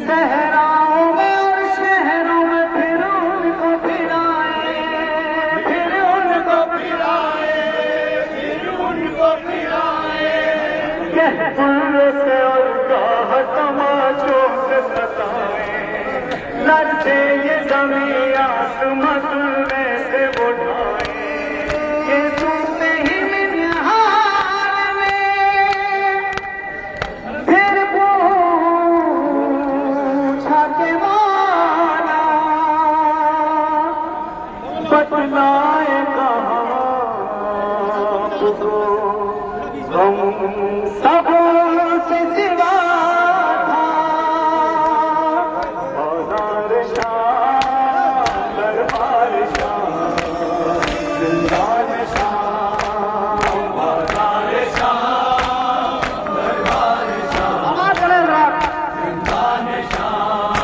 सहराओं में और शहरों में फिर उनको फिराए, फिर उनको फिराए, फिर उनको फिराए। यह फूलों से और गाह तमाचों से सताए, लड़ते ये ज़मीं आसमां सुनने से उठाए। ये सुनते ही मिन्हाल में फिर पूछा के माना, बतलाए कहाँ तुझको हम सबों से सिवा था। बाजार शाह दरबार शाह जिंदान शाह, बाजार शाह दरबार शाह जिंदान शाह,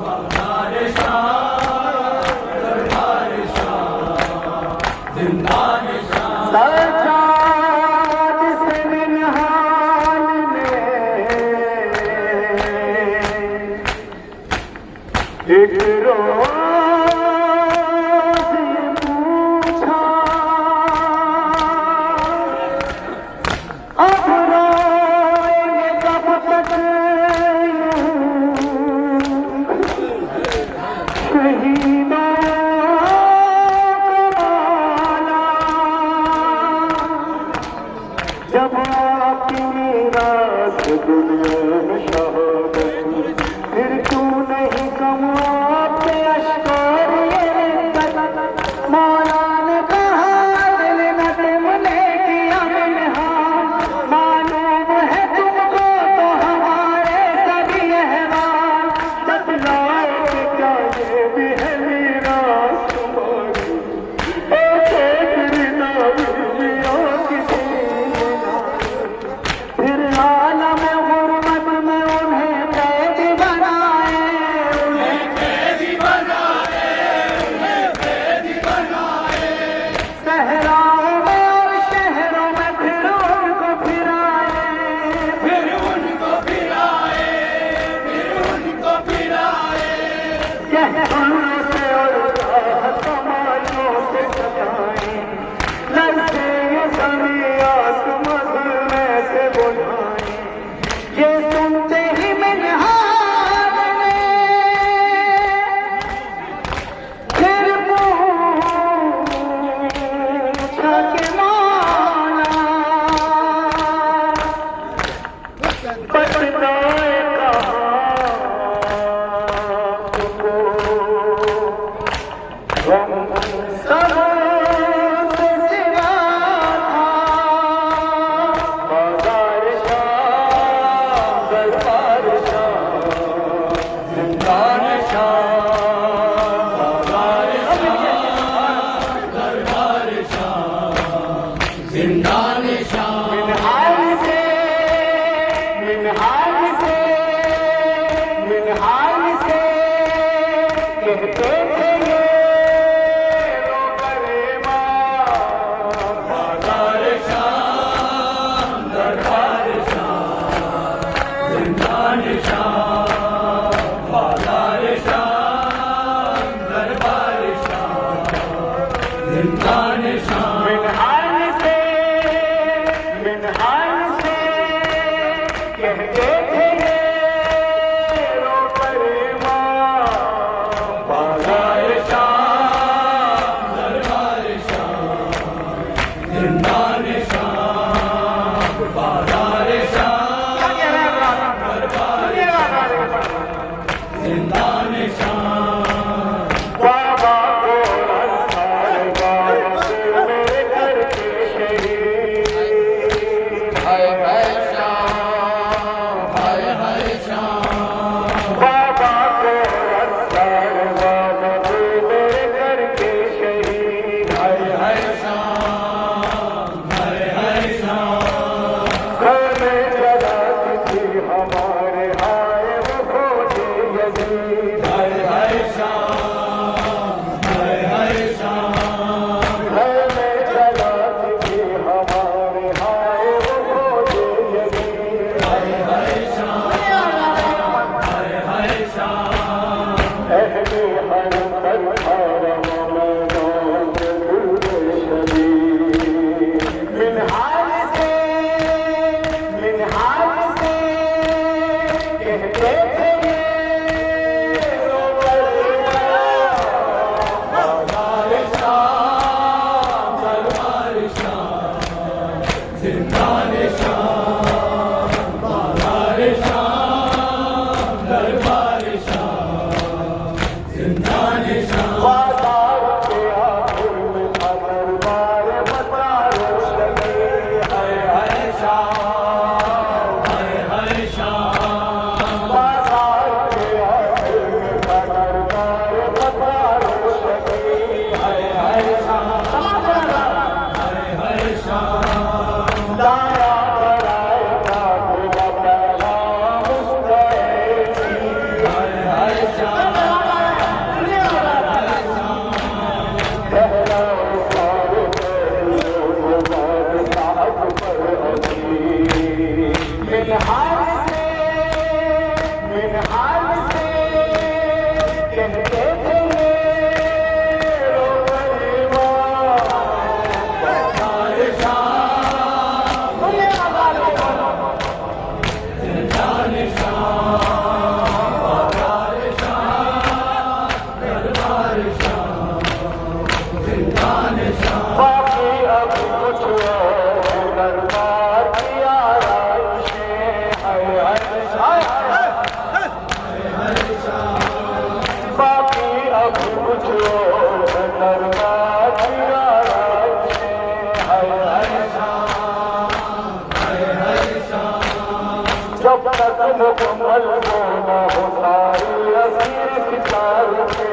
बाजार शाह दरबार शाह जिंदान शाह। सजाद से मिन्हाल में एक रोज़ पूछा, अब रोएंगे कब तक शहीदों का वाला, जब आपकी मीरास दुनिया में शहादत, फिर क्यों नहीं कमाते अश्कोर ये रिश्वत। मौला ने कहा दिल न तुमने किया मिन्हाल, मालूम है तुमको तो हमारे सभी अहवाल। बतलाओ कि क्या ये भी है मीरास तुम्हारी, एक बीवियों की जीना। फिर आलम गुरबत में उन्हें कैदी बनाए, उन्हें कैदी बनाए, उन्हें कैदी बनाए। सहराओं में और शहरों में फिर उनको फिराए, फिर उनको फिराए, फिर उनको फिराए। यह फूलों से और गाह तमाचों से सताए, लड़ते ये ज़मीं आसमां सुनने से बुझाए। ये सुनते ही मिन्हाल में फिर पूछा के माना, बतलाए कहाँ तुमको हम सबों से सिवा था। बाजार शाह दरबार शाह जिंदान शाह, बाजार शाह दरबार शाह जिंदान शाह। मिन्हाल से, मिन्हाल से, मिन्हाल से कहते थे ये रो करे माँ। बाजार शाह दरबार शाह जिंदान शाह, बाजार शाह दरबार शाह जिंदान शाह। मिन्हाल से, मिन्हाल से कहते थे ये रो करे माँ। बाजार शाह दरबार शाह जिंदान शाह, बाजार शाह दरबार जिंदान शाह। बाबा को अंसार बाबा से मेरे घर के शहीद, हाय हाय शाह, हाय मिनहाल से कहते थे बाकी अब कुछ दरबार की आराइशें बाकी अब कुछ दरबार की आराइशें जब तक मुकम्मल हो न हो सारी असीर किताब के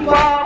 Bye.